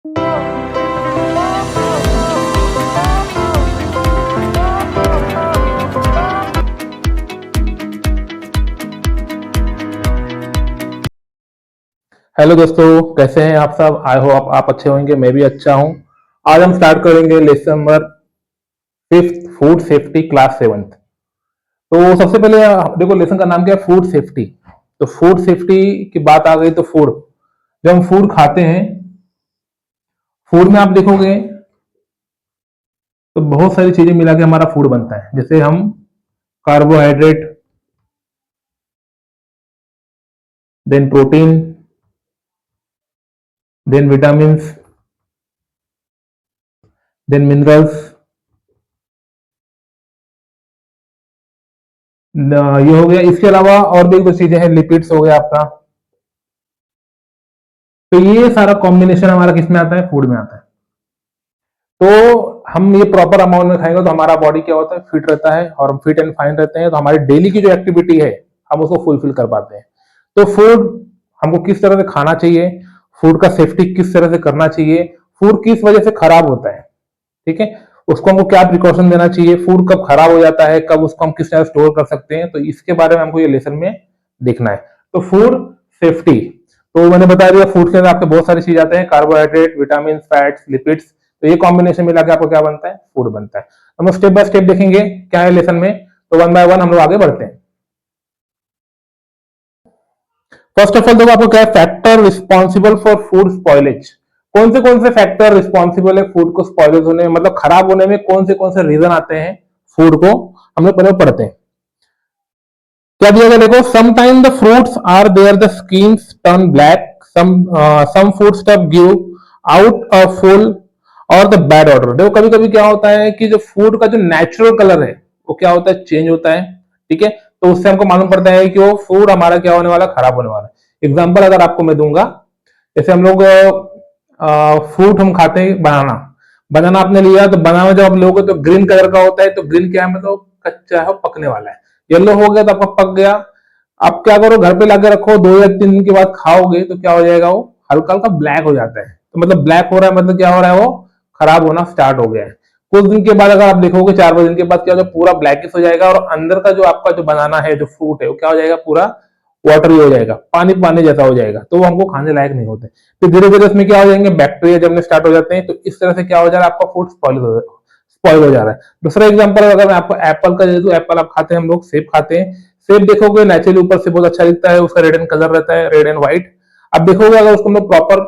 Hello दोस्तों, कैसे हैं आप सब। आई होप आप अच्छे होंगे, मैं भी अच्छा हूं। आज हम स्टार्ट करेंगे lesson number 5th, food safety, class 7th। तो सबसे पहले देखो, लेसन का नाम क्या है, फूड सेफ्टी। तो फूड सेफ्टी की बात आ गई तो फूड, जब हम फूड खाते हैं, फूड में आप देखोगे तो बहुत सारी चीजें मिला के हमारा फूड बनता है। जैसे हम carbohydrate, then protein, then vitamin, then minerals, ये हो गया। इसके अलावा और भी कुछ चीजें हैं, लिपिड्स हो गया आपका। तो ये सारा कॉम्बिनेशन हमारा किस में आता है, फूड में आता है। तो हम ये प्रॉपर अमाउंट में खाएंगे तो हमारा बॉडी क्या होता है, फिट रहता है, और हम फिट एंड फाइन रहते हैं। तो हमारी डेली की जो एक्टिविटी है, हम उसको फुलफिल कर पाते हैं। तो फूड हमको किस तरह से खाना चाहिए, फूड का सेफ्टी किस तरह से करना चाहिए, फूड किस वजह से खराब होता है, ठीक है, उसको हमको क्या प्रिकॉशन देना चाहिए, फूड कब खराब हो जाता है, कब उसको हम किस तरह स्टोर कर सकते हैं, तो इसके बारे में हमको ये लेसन में देखना है। तो फूड सेफ्टी, तो मैंने बता दिया, फूड के अंदर आपके बहुत सारी चीज आते हैं, कार्बोहाइड्रेट, विटामिन, फैट्स, लिपिड्स। तो ये कॉम्बिनेशन मिला के आपको क्या बनता है, फूड बनता है। हम स्टेप बाय स्टेप देखेंगे क्या है लेसन में। तो वन बाय वन हम लोग आगे बढ़ते हैं। फर्स्ट ऑफ ऑल देखो, आपको क्या है, factor responsible for food spoilage. कौन से फैक्टर रिस्पॉन्सिबल है फूड को स्पॉइलेज होने, मतलब खराब होने में कौन से रीजन आते हैं फूड को, हम लोग पहले पढ़ते हैं। क्या दिया गया देखो, sometime the fruits are there the skins turn black, some food stuff give out a foul और द बैड ऑर्डर। देखो कभी कभी क्या होता है कि जो फूड का जो नेचुरल कलर है वो क्या होता है, चेंज होता है, ठीक है। तो उससे हमको मालूम पड़ता है कि वो फूड हमारा क्या होने वाला, खराब होने वाला है। एग्जाम्पल अगर आपको मैं दूंगा, जैसे हम लोग फ्रूट हम खाते हैं, बनाना। बनाना आपने लिया तो बनाना जब आप लोगे तो ग्रीन कलर का होता है। तो ग्रीन क्या है, मतलब कच्चा है, पकने वाला है। येलो हो गया तो आपका पक गया। आप क्या करो, घर पे लाके रखो, 2 या 3 दिन के बाद खाओगे तो क्या हो जाएगा, वो हल्का हल्का ब्लैक हो जाता है। तो मतलब ब्लैक हो रहा है, मतलब क्या हो रहा है, वो खराब होना स्टार्ट हो गया है। कुछ दिन के बाद अगर आप देखोगे, 4-5 दिन के बाद क्या हो जाएगा, पूरा ब्लैकिश हो जाएगा, और अंदर का जो आपका जो बनाना है, जो फ्रूट है, वो क्या हो जाएगा, पूरा वाटरी हो जाएगा, पानी पानी जैसा हो जाएगा। तो वो हमको खाने लायक नहीं होते। तो धीरे धीरे उसमें क्या हो जाएंगे, बैक्टीरिया जमने स्टार्ट हो जाते हैं। तो इस तरह से क्या हो जा रहा है, आपका फूड स्पॉइल हो जा रहा है। दूसरा एग्जांपल अगर मैं आपको एप्पल का दे दूं, एप्पल आप खाते हैं, हम लोग सेब खाते हैं। सेब देखोगे नेचुरली ऊपर से बहुत अच्छा दिखता है, उसका रेड एंड कलर रहता है, रेड एंड व्हाइट। अब देखोगे अगर उसको हम लोग प्रॉपर,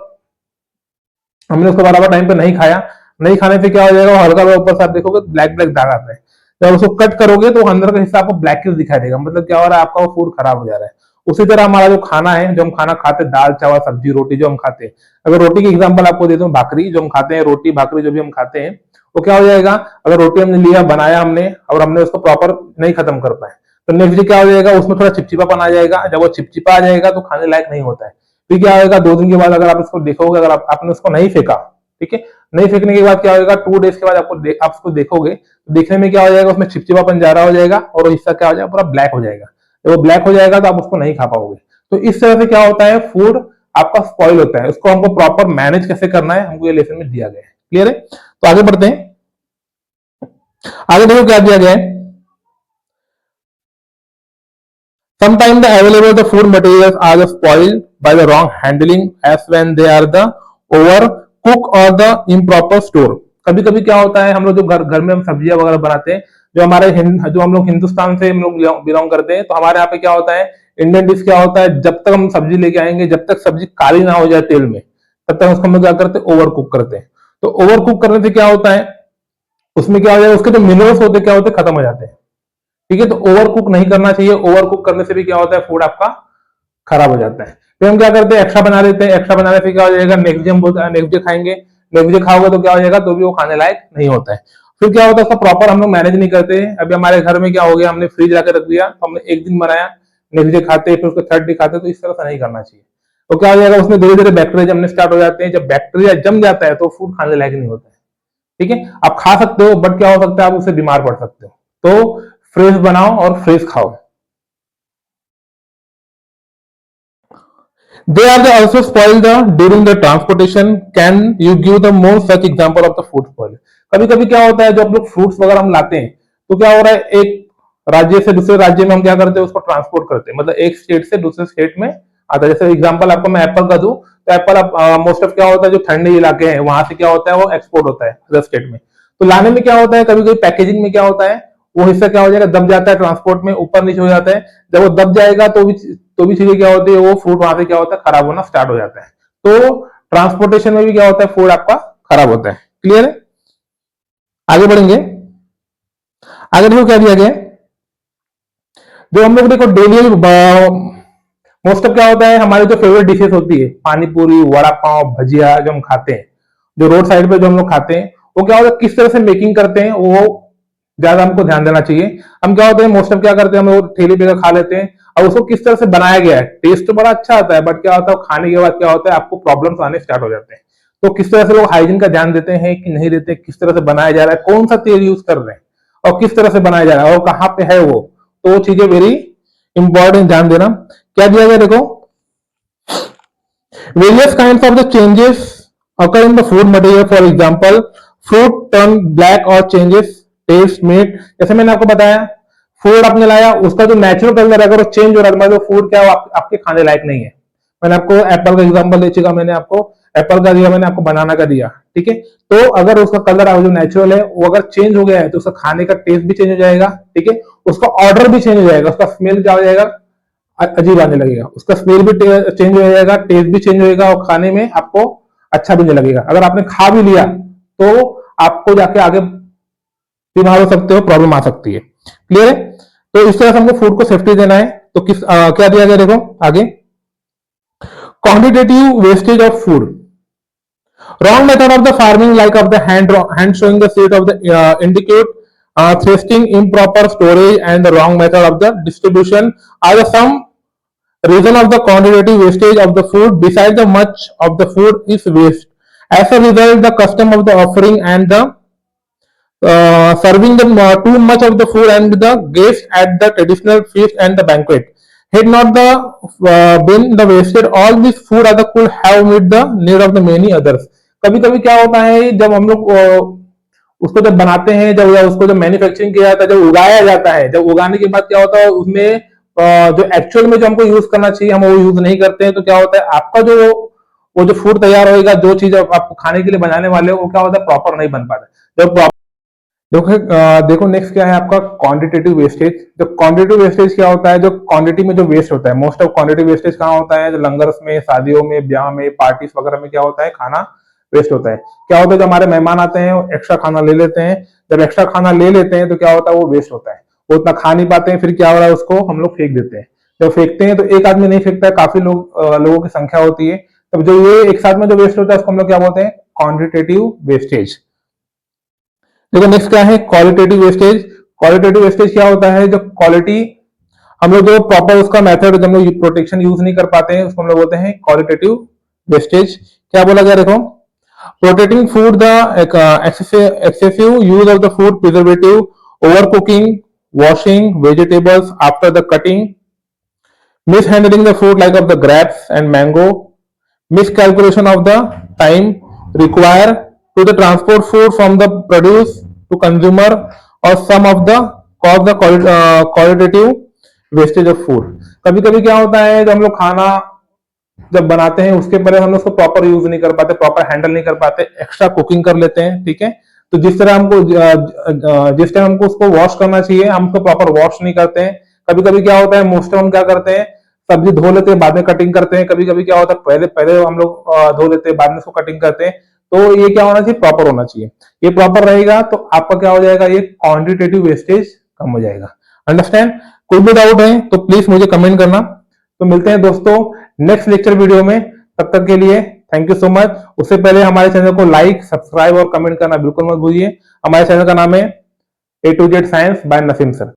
हमने उसको बराबर टाइम पे नहीं खाया, नहीं खाने से क्या हो जाएगा, हल्का ऊपर से आप देखोगे ब्लैक ब्लैक दाग आता है। जब उसको कट करोगे तो अंदर का हिस्सा आपको ब्लैक दिखाई देगा, मतलब क्या हो रहा है, आपका वो फूड खराब हो जा रहा है। उसी तरह हमारा जो खाना है, जो हम खाना खाते हैं, दाल चावल सब्जी रोटी जो हम खाते हैं, अगर रोटी की एग्जांपल आपको दे दूं, भाकरी जो हम खाते हैं, रोटी भाकरी जो भी हम खाते हैं, वो क्या हो जाएगा, अगर रोटी हमने लिया, बनाया हमने, और हमने उसको प्रॉपर नहीं खत्म कर पाए, तो नेक्स्ट डे क्या हो जाएगा, उसमें थोड़ा चिपचिपापन आ जाएगा। जब वो चिपचिपा आ जाएगा तो खाने लायक नहीं होता है। फिर क्या होगा, 2 दिन के बाद अगर आप इसको देखोगे, अगर आपने उसको नहीं फेंका, ठीक है, नहीं फेंकने के बाद क्या होगा, 2 डेज के बाद आप उसको देखोगे तो देखने में क्या हो जाएगा, उसमें चिपचिपापन जा रहा हो जाएगा, और वो हिस्सा क्या हो जाएगा, पूरा ब्लैक हो जाएगा। जब वो ब्लैक हो जाएगा तो आप उसको नहीं खा पाओगे। तो इस तरह से क्या होता है, फूड आपका स्पॉइल होता है। उसको हमको प्रॉपर मैनेज कैसे करना है, हमको ये लेसन में दिया गया है। क्लियर है। तो आगे बढ़ते हैं। आगे देखो क्या दिया गया है। Sometimes the available the food materials are spoiled by the wrong handling as when they are the overcook or the improper store. कभी कभी क्या होता है, हम लोग जो घर घर में हम सब्जियां वगैरह बनाते हैं, जो हम लोग हिंदुस्तान से हम लोग बिलोंग करते हैं, तो हमारे यहाँ पे क्या होता है, इंडियन डिश क्या होता है, जब तक हम सब्जी लेके आएंगे, जब तक सब्जी काली ना हो जाए तेल में, तब तक उसको हम लोग क्या करते हैं, ओवर कुक करते हैं। तो ओवर कुक करने से क्या होता है, उसमें क्या हो जाए, उसके जो मिनरल्स होते क्या होते, खत्म हो जाते हैं। ठीक है। तो ओवर कुक नहीं करना चाहिए। ओवर कुक करने से भी क्या होता है, फूड आपका खराब हो जाता है। फिर हम क्या करते हैं, एक्स्ट्रा बना लेते हैं। एक्स्ट्रा बनाने से क्या हो जाएगा, नेक्स्ट डे हम नेक्स्ट डे खाएंगे, नेक्स्ट डे खाओगे तो क्या हो जाएगा, तो भी वो खाने लायक नहीं होता है। फिर क्या होता है, उसका प्रॉपर हम लोग मैनेज नहीं करते। अभी हमारे घर में क्या हो गया, हमने फ्रिज लाकर रख दिया, तो हमने एक दिन बनाया, नेक्स्ट डे खाते, फिर उसको थर्ड डे खाते। तो इस तरह से नहीं करना चाहिए। तो क्या हो जाएगा, उसमें धीरे धीरे बैक्टीरिया जमने स्टार्ट हो जाते हैं। जब बैक्टीरिया जम जाता है तो फूड खाने लायक नहीं होता है। ठीक है। आप खा सकते हो, बट क्या हो सकता है, आप उससे बीमार पड़ सकते हो। तो फ्रेश बनाओ और फ्रेश खाओ। They are the also spoil the during the transportation. Can you give the more such example of the food spoil? कभी कभी क्या होता है, जब हम लोग फ्रूट्स वगैरह हम लाते हैं तो क्या हो रहा है, एक राज्य से दूसरे राज्य में हम क्या करते हैं, उसको ट्रांसपोर्ट करते हैं, मतलब एक स्टेट से दूसरे स्टेट में आता है। जैसे एग्जांपल आपको मैं एप्पल का दूं तो एप्पल मोस्ट ऑफ क्या होता है, जो ठंडे इलाके हैं वहां से क्या होता है, वो एक्सपोर्ट होता है अदर स्टेट में। तो लाने में क्या होता है, कभी कभी पैकेजिंग में क्या होता है, वो हिस्सा क्या हो जाएगा, दब जाता है, ट्रांसपोर्ट में ऊपर नीचे हो जाता है। जब वो दब जाएगा तो भी चीजें क्या होती है, वो फूड वहां से क्या होता है, खराब होना स्टार्ट हो जाता है। तो ट्रांसपोर्टेशन में भी क्या होता है, फूड आपका खराब होता है। क्लियर है? आगे बढ़ेंगे। आगे देखो क्या दिया गया है, जो हम लोग देखो डेली मोस्ट ऑफ क्या होता है, हमारी जो फेवरेट डिशेस होती है, पानी पूरी, वड़ा पाव, भजिया, जो हम खाते हैं, जो रोड साइड पे जो हम लोग खाते हैं, वो क्या होता है, किस तरह से मेकिंग करते हैं, वो ज्यादा हमको ध्यान देना चाहिए। हम क्या होते हैं, मोस्ट ऑफ क्या करते हैं, हम लोग ठेले पे खा लेते हैं, और उसको किस तरह से बनाया गया है, टेस्ट तो बड़ा अच्छा आता है, बट क्या होता है, खाने के बाद क्या होता है, आपको प्रॉब्लम्स आने स्टार्ट हो जाते हैं। तो किस तरह से लोग हाइजीन का ध्यान देते हैं कि नहीं देते, किस तरह से बनाया जा रहा है, कौन सा तेल यूज कर रहे हैं, और किस तरह से बनाया जा रहा है, और कहाँ पे है वो, तो वो चीजें वेरी इंपॉर्टेंट, ध्यान देना। क्या दिया गया देखो, various kinds of the changes occur in the food material. For example, fruit turn black or changes taste meat. जैसे मैंने आपको बताया, फूड आपने लाया, उसका जो नेचुरल कलर अगर वो चेंज हो रहा है, मतलब फूड क्या है, आपके खाने लायक नहीं है। मैंने आपको एप्पल का एग्जांपल दे चुका, मैंने आपको एप्पल का दिया, मैंने आपको बनाना का दिया, ठीक है। तो अगर उसका कलर जो नेचुरल है वो अगर चेंज हो गया है, तो उसका खाने का टेस्ट भी चेंज हो जाएगा, ठीक है। उसका ऑर्डर भी चेंज हो जाएगा, उसका स्मेल क्या हो जाएगा, अजीब आने लगेगा, उसका स्मेल भी चेंज हो जाएगा, टेस्ट भी चेंज होगा, और खाने में आपको अच्छा भी नहीं लगेगा। अगर आपने खा भी लिया तो आपको जाके आगे बीमार हो सकते हो, प्रॉब्लम आ सकती है। क्लियर है? तो इस तरह से हमको फूड को सेफ्टी देना है। तो क्या दिया गया देखो आगे, quantitative wastage of food. Wrong method of the farming, like of the hand showing the seed of the indicate thrusting, improper storage, and the wrong method of the distribution are the some reason of the quantitative wastage of the food. Besides, the much of the food is waste. As a result, the custom of the offering and the serving them too much of the food and the guests at the traditional feast and the banquet. Had not the been the wasted, all this food other could have met the need of the many others. कभी कभी क्या होता है, जब हम लोग उसको जब बनाते हैं, जब उसको जब मैन्युफैक्चरिंग किया जाता है, जब उगाया जाता है, जब उगाने के बाद क्या होता है, उसमें जो एक्चुअल में जो हमको यूज करना चाहिए हम वो यूज नहीं करते हैं। तो क्या होता है, आपका जो वो जो फूड तैयार होगा, जो चीज आप खाने के लिए बनाने वाले हो, वो क्या होता है, प्रॉपर नहीं बन पाता। जब देखो नेक्स्ट क्या है आपका, क्वांटिटेटिव वेस्टेज। जो क्वांटिटेटिव वेस्टेज क्या होता है, जो क्वांटिटी में जो वेस्ट होता है, मोस्ट ऑफ क्वांटिटी वेस्टेज कहाँ होता है, जो लंगर्स में, शादियों में, ब्याह में, पार्टीज वगैरह में क्या होता है, खाना वेस्ट होता है। क्या होता है, जो हमारे मेहमान आते हैं एक्स्ट्रा खाना ले लेते हैं, जब एक्स्ट्रा खाना ले लेते हैं तो क्या होता है, वो वेस्ट होता है, वो उतना खा नहीं पाते हैं, फिर क्या हो रहा है, उसको हम लोग फेंक देते हैं। जब फेंकते हैं तो एक आदमी नहीं फेंकता है, काफी लोगों की संख्या होती है, तब जो ये एक साथ में जो वेस्ट होता है उसको हम लोग क्या बोलते हैं, क्वांटिटेटिव वेस्टेज। देखो नेक्स्ट क्या है, क्वालिटेटिव वेस्टेज। क्वालिटेटिव वेस्टेज क्या होता है, जो क्वालिटी हम लोग जो प्रॉपर उसका मेथड जब हम लोग प्रोटेक्शन यूज नहीं कर पाते हैं, उसको हम लोग बोलते हैं क्वालिटेटिव वेस्टेज। क्या बोला गया देखो, protecting food the excessive use of the food preservative, over cooking, washing vegetables after the cutting, mishandling the food like of the grapes and mango, miscalculation of the time required to the transport food from the produce to consumer, or some of the cause the qualitative wastage of food। कभी कभी क्या होता है, जब हम लोग खाना जब बनाते हैं उसके पहले हम लोग उसको प्रॉपर यूज नहीं कर पाते, प्रॉपर हैंडल नहीं कर पाते, एक्स्ट्रा कुकिंग कर लेते हैं, ठीक है। तो जिस टाइम हमको उसको वॉश करना चाहिए हम उसको प्रॉपर वॉश नहीं करते हैं। कभी कभी क्या होता है, मोस्ट हम क्या करते हैं, सब्जी धो लेते हैं बाद में कटिंग करते हैं। कभी कभी क्या होता है, पहले पहले हम लोग धो लेते हैं बाद में उसको कटिंग करते हैं। तो ये क्या होना चाहिए, प्रॉपर होना चाहिए। ये प्रॉपर रहेगा तो आपका क्या हो जाएगा, ये क्वांटिटेटिव वेस्टेज कम हो जाएगा। अंडरस्टैंड? कोई भी डाउट है तो प्लीज मुझे कमेंट करना। तो मिलते हैं दोस्तों नेक्स्ट लेक्चर वीडियो में, तब तक के लिए थैंक यू सो मच। उससे पहले हमारे चैनल को लाइक, सब्सक्राइब और कमेंट करना बिल्कुल मत भूलिए। हमारे चैनल का नाम है A to Z science by Naseem sir.